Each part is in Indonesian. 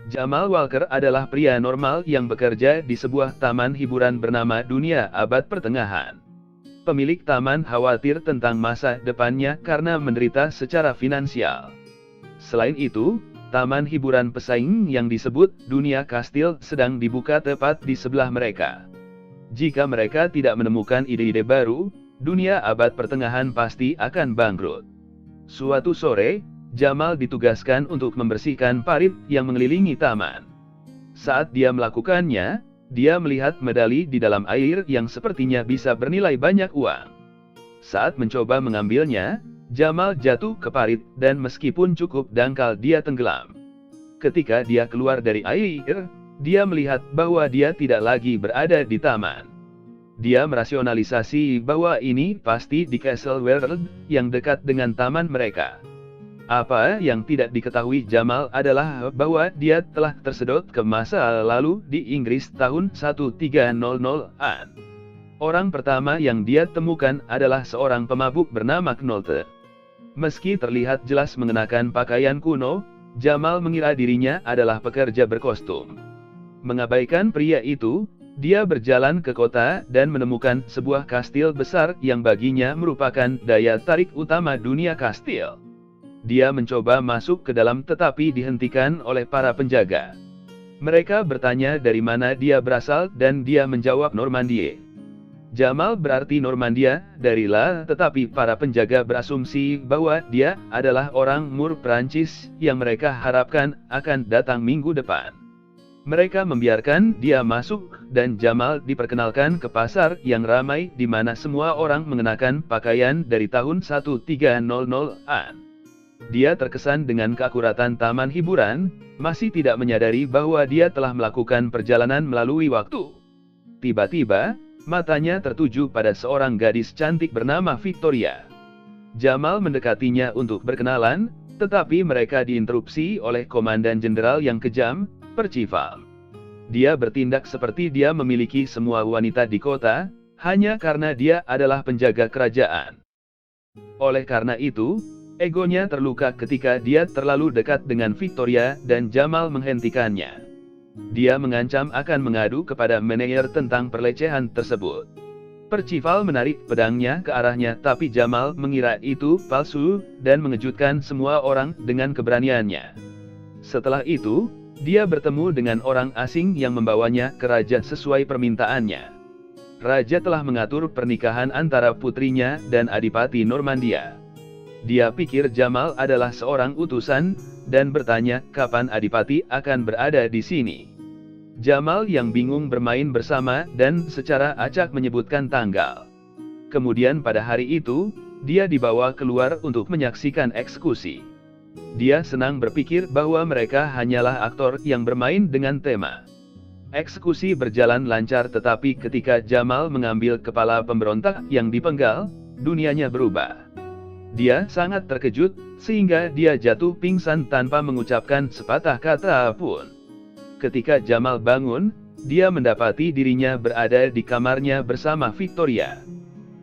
Jamal Walker adalah pria normal yang bekerja di sebuah taman hiburan bernama Dunia Abad Pertengahan. Pemilik taman khawatir tentang masa depannya karena menderita secara finansial. Selain itu, taman hiburan pesaing yang disebut Dunia Kastil sedang dibuka tepat di sebelah mereka. Jika mereka tidak menemukan ide-ide baru, Dunia Abad Pertengahan pasti akan bangkrut. Suatu sore, Jamal ditugaskan untuk membersihkan parit yang mengelilingi taman. Saat dia melakukannya, dia melihat medali di dalam air yang sepertinya bisa bernilai banyak uang. Saat mencoba mengambilnya, Jamal jatuh ke parit dan meskipun cukup dangkal dia tenggelam. Ketika dia keluar dari air, dia melihat bahwa dia tidak lagi berada di taman. Dia merasionalisasi bahwa ini pasti di Castle World yang dekat dengan taman mereka. Apa yang tidak diketahui Jamal adalah bahwa dia telah tersedot ke masa lalu di Inggris tahun 1300-an. Orang pertama yang dia temukan adalah seorang pemabuk bernama Knolte. Meski terlihat jelas mengenakan pakaian kuno, Jamal mengira dirinya adalah pekerja berkostum. Mengabaikan pria itu, dia berjalan ke kota dan menemukan sebuah kastil besar yang baginya merupakan daya tarik utama dunia kastil. Dia mencoba masuk ke dalam tetapi dihentikan oleh para penjaga. Mereka bertanya dari mana dia berasal dan dia menjawab Normandia. Jamal berarti Normandia dari La, tetapi para penjaga berasumsi bahwa dia adalah orang Mur Prancis yang mereka harapkan akan datang minggu depan. Mereka membiarkan dia masuk dan Jamal diperkenalkan ke pasar yang ramai di mana semua orang mengenakan pakaian dari tahun 1300-an. Dia terkesan dengan keakuratan taman hiburan, masih tidak menyadari bahwa dia telah melakukan perjalanan melalui waktu. Tiba-tiba, matanya tertuju pada seorang gadis cantik bernama Victoria. Jamal mendekatinya untuk berkenalan, tetapi mereka diinterupsi oleh komandan jenderal yang kejam, Percival. Dia bertindak seperti dia memiliki semua wanita di kota, hanya karena dia adalah penjaga kerajaan. Oleh karena itu, egonya terluka ketika dia terlalu dekat dengan Victoria dan Jamal menghentikannya. Dia mengancam akan mengadu kepada manajer tentang pelecehan tersebut. Percival menarik pedangnya ke arahnya tapi Jamal mengira itu palsu dan mengejutkan semua orang dengan keberaniannya. Setelah itu, dia bertemu dengan orang asing yang membawanya ke raja sesuai permintaannya. Raja telah mengatur pernikahan antara putrinya dan Adipati Normandia. Dia pikir Jamal adalah seorang utusan, dan bertanya kapan Adipati akan berada di sini. Jamal yang bingung bermain bersama dan secara acak menyebutkan tanggal. Kemudian pada hari itu, dia dibawa keluar untuk menyaksikan eksekusi. Dia senang berpikir bahwa mereka hanyalah aktor yang bermain dengan tema. Eksekusi berjalan lancar tetapi ketika Jamal mengambil kepala pemberontak yang dipenggal, dunianya berubah. Dia sangat terkejut, sehingga dia jatuh pingsan tanpa mengucapkan sepatah kata pun. Ketika Jamal bangun, dia mendapati dirinya berada di kamarnya bersama Victoria.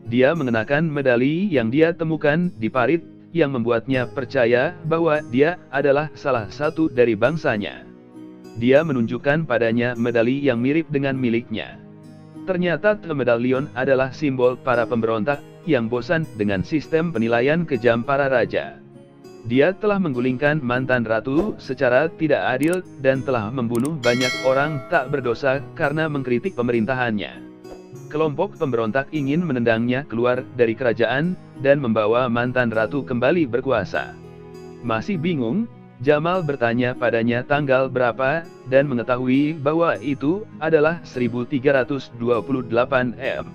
Dia mengenakan medali yang dia temukan di parit, yang membuatnya percaya bahwa dia adalah salah satu dari bangsanya. Dia menunjukkan padanya medali yang mirip dengan miliknya. Ternyata medalion adalah simbol para pemberontak yang bosan dengan sistem penilaian kejam para raja. Dia telah menggulingkan mantan ratu secara tidak adil dan telah membunuh banyak orang tak berdosa karena mengkritik pemerintahannya. Kelompok pemberontak ingin menendangnya keluar dari kerajaan dan membawa mantan ratu kembali berkuasa. Masih bingung, Jamal bertanya padanya tanggal berapa, dan mengetahui bahwa itu adalah 1328 M.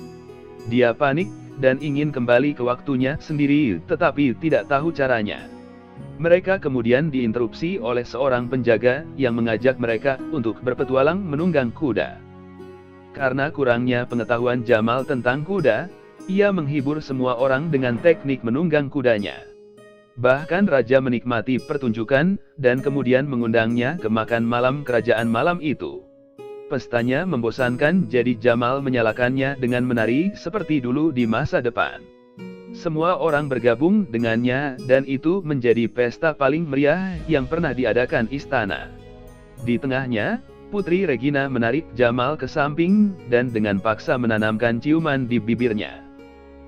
Dia panik, dan ingin kembali ke waktunya sendiri, tetapi tidak tahu caranya. Mereka kemudian diinterupsi oleh seorang penjaga, yang mengajak mereka untuk berpetualang menunggang kuda. Karena kurangnya pengetahuan Jamal tentang kuda, ia menghibur semua orang dengan teknik menunggang kudanya. Bahkan raja menikmati pertunjukan, dan kemudian mengundangnya ke makan malam kerajaan malam itu. Pestanya membosankan jadi Jamal menyalakannya dengan menari seperti dulu di masa depan. Semua orang bergabung dengannya dan itu menjadi pesta paling meriah yang pernah diadakan istana. Di tengahnya, Putri Regina menarik Jamal ke samping dan dengan paksa menanamkan ciuman di bibirnya.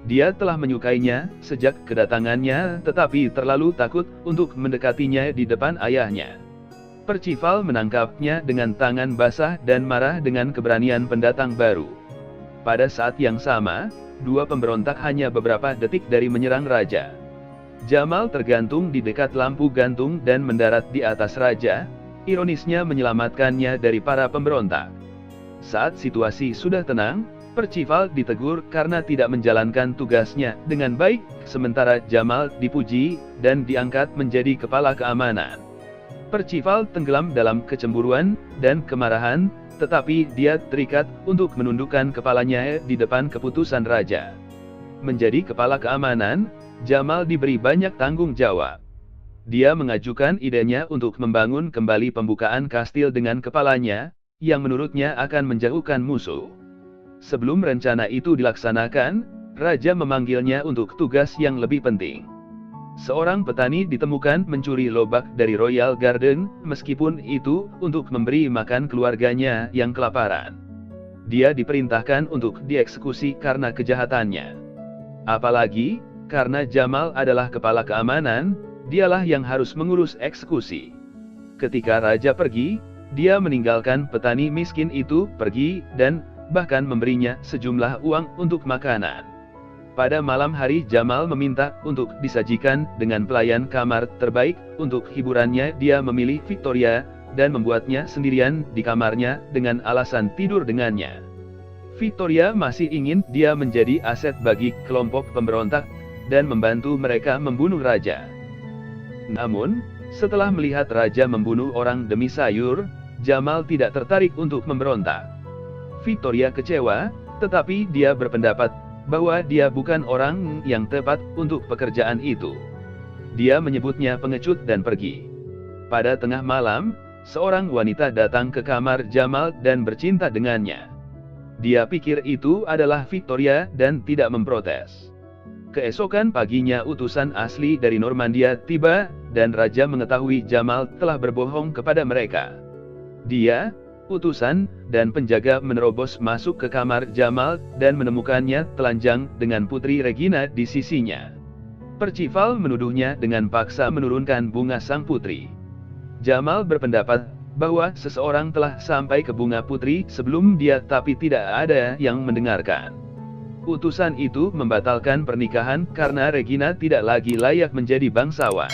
Dia telah menyukainya sejak kedatangannya, tetapi terlalu takut untuk mendekatinya di depan ayahnya. Percival menangkapnya dengan tangan basah dan marah dengan keberanian pendatang baru. Pada saat yang sama, dua pemberontak hanya beberapa detik dari menyerang raja. Jamal tergantung di dekat lampu gantung dan mendarat di atas raja, ironisnya menyelamatkannya dari para pemberontak. Saat situasi sudah tenang, Percival ditegur karena tidak menjalankan tugasnya dengan baik, sementara Jamal dipuji dan diangkat menjadi kepala keamanan. Percival tenggelam dalam kecemburuan dan kemarahan, tetapi dia terikat untuk menundukkan kepalanya di depan keputusan raja. Menjadi kepala keamanan, Jamal diberi banyak tanggung jawab. Dia mengajukan idenya untuk membangun kembali pembukaan kastil dengan kepalanya, yang menurutnya akan menjauhkan musuh. Sebelum rencana itu dilaksanakan, raja memanggilnya untuk tugas yang lebih penting. Seorang petani ditemukan mencuri lobak dari Royal Garden, meskipun itu untuk memberi makan keluarganya yang kelaparan. Dia diperintahkan untuk dieksekusi karena kejahatannya. Apalagi, karena Jamal adalah kepala keamanan, dialah yang harus mengurus eksekusi. Ketika raja pergi, dia meninggalkan petani miskin itu pergi dan bahkan memberinya sejumlah uang untuk makanan. Pada malam hari Jamal meminta untuk disajikan dengan pelayan kamar terbaik. Untuk hiburannya dia memilih Victoria dan membuatnya sendirian di kamarnya dengan alasan tidur dengannya. Victoria masih ingin dia menjadi aset bagi kelompok pemberontak dan membantu mereka membunuh raja. Namun, setelah melihat raja membunuh orang demi sayur, Jamal tidak tertarik untuk memberontak. Victoria kecewa, tetapi dia berpendapat bahwa dia bukan orang yang tepat untuk pekerjaan itu. Dia menyebutnya pengecut dan pergi. Pada tengah malam, seorang wanita datang ke kamar Jamal dan bercinta dengannya. Dia pikir itu adalah Victoria dan tidak memprotes. Keesokan paginya utusan asli dari Normandia tiba, dan raja mengetahui Jamal telah berbohong kepada mereka. Dia, utusan, dan penjaga menerobos masuk ke kamar Jamal dan menemukannya telanjang dengan Putri Regina di sisinya. Percival menuduhnya dengan paksa menurunkan bunga sang putri. Jamal berpendapat bahwa seseorang telah sampai ke bunga putri sebelum dia, tapi tidak ada yang mendengarkan. Utusan itu membatalkan pernikahan karena Regina tidak lagi layak menjadi bangsawan.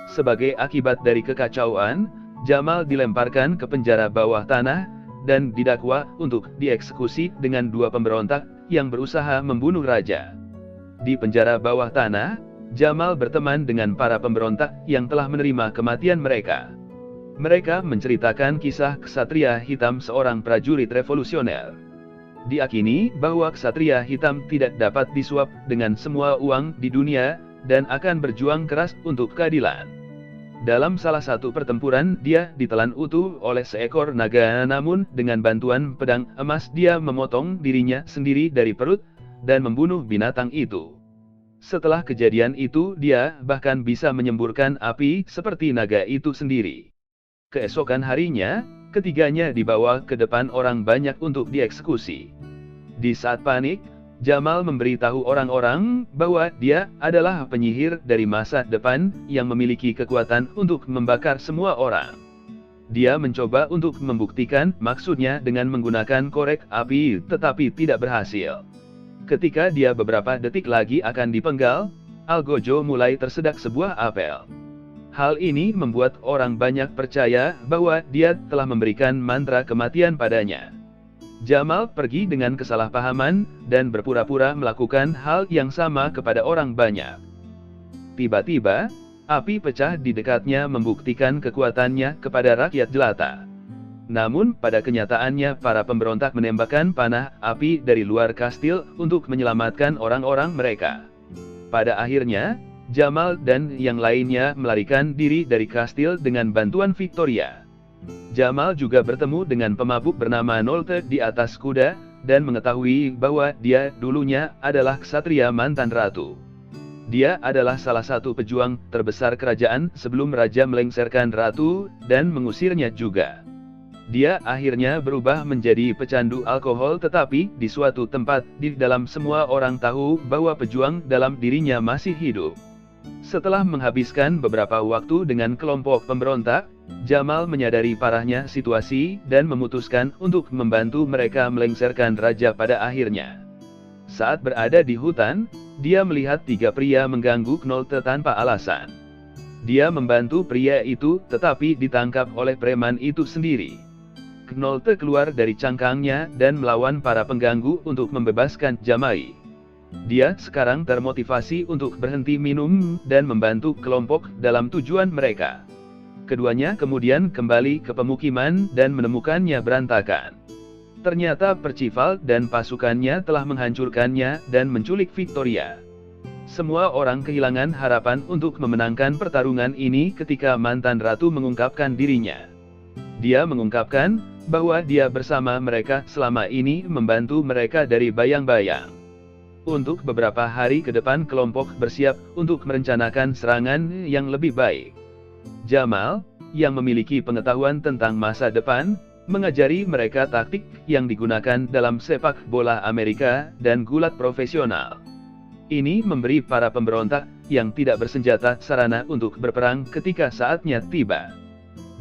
Sebagai akibat dari kekacauan, Jamal dilemparkan ke penjara bawah tanah, dan didakwa untuk dieksekusi dengan dua pemberontak yang berusaha membunuh raja. Di penjara bawah tanah, Jamal berteman dengan para pemberontak yang telah menerima kematian mereka. Mereka menceritakan kisah ksatria hitam, seorang prajurit revolusioner. Diakini bahwa ksatria hitam tidak dapat disuap dengan semua uang di dunia, dan akan berjuang keras untuk keadilan. Dalam salah satu pertempuran dia ditelan utuh oleh seekor naga, namun dengan bantuan pedang emas dia memotong dirinya sendiri dari perut, dan membunuh binatang itu. Setelah kejadian itu dia bahkan bisa menyemburkan api seperti naga itu sendiri. Keesokan harinya, ketiganya dibawa ke depan orang banyak untuk dieksekusi. Di saat panik, Jamal memberitahu orang-orang bahwa dia adalah penyihir dari masa depan yang memiliki kekuatan untuk membakar semua orang. Dia mencoba untuk membuktikan maksudnya dengan menggunakan korek api, tetapi tidak berhasil. Ketika dia beberapa detik lagi akan dipenggal, Algojo mulai tersedak sebuah apel. Hal ini membuat orang banyak percaya bahwa dia telah memberikan mantra kematian padanya. Jamal pergi dengan kesalahpahaman, dan berpura-pura melakukan hal yang sama kepada orang banyak. Tiba-tiba, api pecah di dekatnya membuktikan kekuatannya kepada rakyat jelata. Namun pada kenyataannya para pemberontak menembakkan panah api dari luar kastil untuk menyelamatkan orang-orang mereka. Pada akhirnya, Jamal dan yang lainnya melarikan diri dari kastil dengan bantuan Victoria. Jamal juga bertemu dengan pemabuk bernama Nolte di atas kuda, dan mengetahui bahwa dia dulunya adalah ksatria mantan ratu. Dia adalah salah satu pejuang terbesar kerajaan sebelum raja melengsarkan ratu dan mengusirnya juga. Dia akhirnya berubah menjadi pecandu alkohol, tetapi di suatu tempat di dalam semua orang tahu bahwa pejuang dalam dirinya masih hidup. Setelah menghabiskan beberapa waktu dengan kelompok pemberontak, Jamal menyadari parahnya situasi dan memutuskan untuk membantu mereka melengsarkan raja pada akhirnya. Saat berada di hutan, dia melihat 3 pria mengganggu Knolte tanpa alasan. Dia membantu pria itu, tetapi ditangkap oleh preman itu sendiri. Knolte keluar dari cangkangnya dan melawan para pengganggu untuk membebaskan Jamai. Dia sekarang termotivasi untuk berhenti minum dan membantu kelompok dalam tujuan mereka. Keduanya kemudian kembali ke pemukiman dan menemukannya berantakan. Ternyata Percival dan pasukannya telah menghancurkannya dan menculik Victoria. Semua orang kehilangan harapan untuk memenangkan pertarungan ini ketika mantan ratu mengungkapkan dirinya. Dia mengungkapkan bahwa dia bersama mereka selama ini membantu mereka dari bayang-bayang. Untuk beberapa hari ke depan kelompok bersiap untuk merencanakan serangan yang lebih baik. Jamal, yang memiliki pengetahuan tentang masa depan, mengajari mereka taktik yang digunakan dalam sepak bola Amerika dan gulat profesional. Ini memberi para pemberontak yang tidak bersenjata sarana untuk berperang ketika saatnya tiba.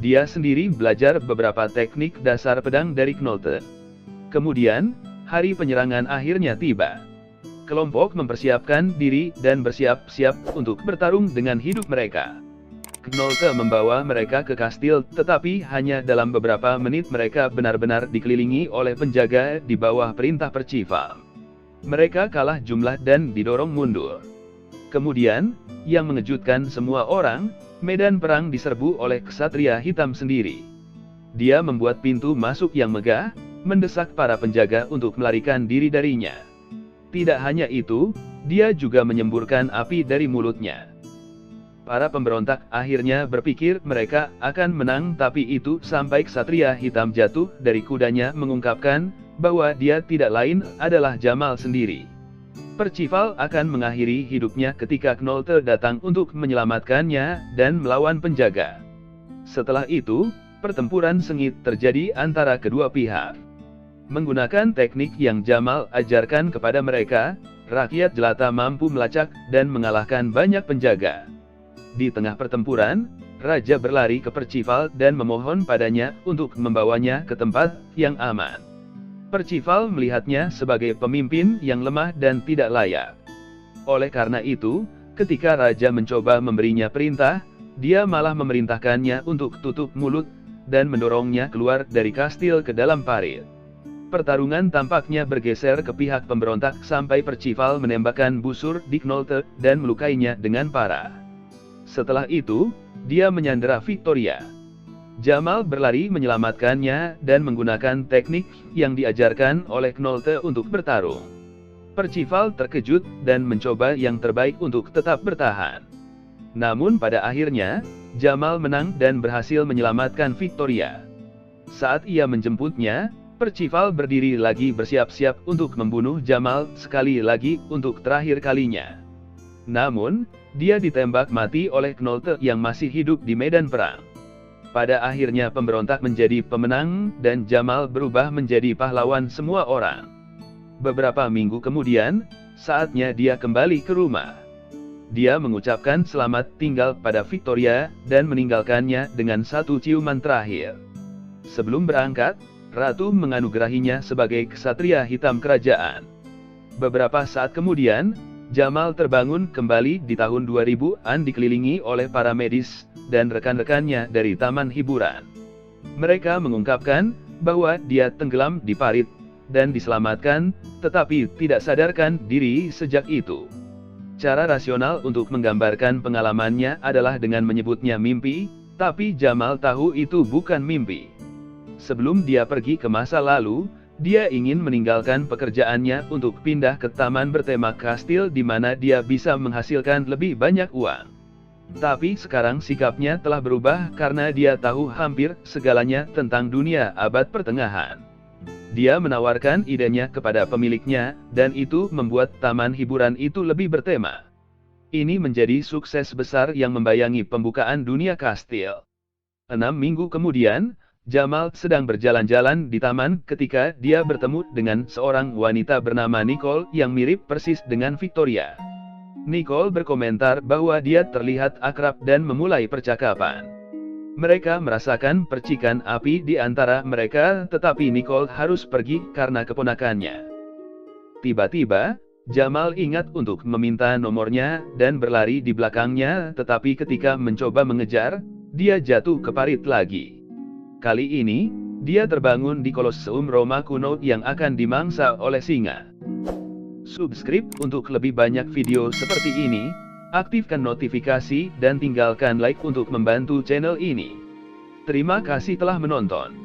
Dia sendiri belajar beberapa teknik dasar pedang dari Knolte. Kemudian, hari penyerangan akhirnya tiba. Kelompok mempersiapkan diri dan bersiap-siap untuk bertarung dengan hidup mereka. Knolte membawa mereka ke kastil, tetapi hanya dalam beberapa menit mereka benar-benar dikelilingi oleh penjaga di bawah perintah Percival. Mereka kalah jumlah dan didorong mundur. Kemudian, yang mengejutkan semua orang, medan perang diserbu oleh ksatria hitam sendiri. Dia membuat pintu masuk yang megah, mendesak para penjaga untuk melarikan diri darinya. Tidak hanya itu, dia juga menyemburkan api dari mulutnya. Para pemberontak akhirnya berpikir mereka akan menang, tapi itu sampai ksatria hitam jatuh dari kudanya mengungkapkan bahwa dia tidak lain adalah Jamal sendiri. Percival akan mengakhiri hidupnya ketika Knolte datang untuk menyelamatkannya dan melawan penjaga. Setelah itu, pertempuran sengit terjadi antara kedua pihak. Menggunakan teknik yang Jamal ajarkan kepada mereka, rakyat jelata mampu melacak dan mengalahkan banyak penjaga. Di tengah pertempuran, raja berlari ke Percival dan memohon padanya untuk membawanya ke tempat yang aman. Percival melihatnya sebagai pemimpin yang lemah dan tidak layak. Oleh karena itu, ketika raja mencoba memberinya perintah, dia malah memerintahkannya untuk tutup mulut dan mendorongnya keluar dari kastil ke dalam parit. Pertarungan tampaknya bergeser ke pihak pemberontak sampai Percival menembakkan busur di Knolte dan melukainya dengan parah. Setelah itu, dia menyandera Victoria. Jamal berlari menyelamatkannya dan menggunakan teknik yang diajarkan oleh Knolte untuk bertarung. Percival terkejut dan mencoba yang terbaik untuk tetap bertahan. Namun pada akhirnya, Jamal menang dan berhasil menyelamatkan Victoria. Saat ia menjemputnya, Percival berdiri lagi bersiap-siap untuk membunuh Jamal sekali lagi untuk terakhir kalinya. Namun, dia ditembak mati oleh Knolte yang masih hidup di medan perang. Pada akhirnya pemberontak menjadi pemenang dan Jamal berubah menjadi pahlawan semua orang. Beberapa minggu kemudian, saatnya dia kembali ke rumah. Dia mengucapkan selamat tinggal pada Victoria dan meninggalkannya dengan satu ciuman terakhir. Sebelum berangkat, Ratu menganugerahinya sebagai ksatria hitam kerajaan. Beberapa saat kemudian, Jamal terbangun kembali di tahun 2000-an dikelilingi oleh para medis dan rekan-rekannya dari taman hiburan. Mereka mengungkapkan bahwa dia tenggelam di parit dan diselamatkan, tetapi tidak sadarkan diri sejak itu. Cara rasional untuk menggambarkan pengalamannya adalah dengan menyebutnya mimpi, tapi Jamal tahu itu bukan mimpi. Sebelum dia pergi ke masa lalu, dia ingin meninggalkan pekerjaannya untuk pindah ke taman bertema kastil di mana dia bisa menghasilkan lebih banyak uang. Tapi sekarang sikapnya telah berubah karena dia tahu hampir segalanya tentang dunia abad pertengahan. Dia menawarkan idenya kepada pemiliknya, dan itu membuat taman hiburan itu lebih bertema. Ini menjadi sukses besar yang membayangi pembukaan dunia kastil. 6 minggu kemudian, Jamal sedang berjalan-jalan di taman ketika dia bertemu dengan seorang wanita bernama Nicole yang mirip persis dengan Victoria. Nicole berkomentar bahwa dia terlihat akrab dan memulai percakapan. Mereka merasakan percikan api di antara mereka, tetapi Nicole harus pergi karena keponakannya. Tiba-tiba, Jamal ingat untuk meminta nomornya dan berlari di belakangnya, tetapi ketika mencoba mengejar, dia jatuh ke parit lagi. Kali ini, dia terbangun di Kolosseum Roma kuno yang akan dimangsa oleh singa. Subscribe untuk lebih banyak video seperti ini, aktifkan notifikasi dan tinggalkan like untuk membantu channel ini. Terima kasih telah menonton.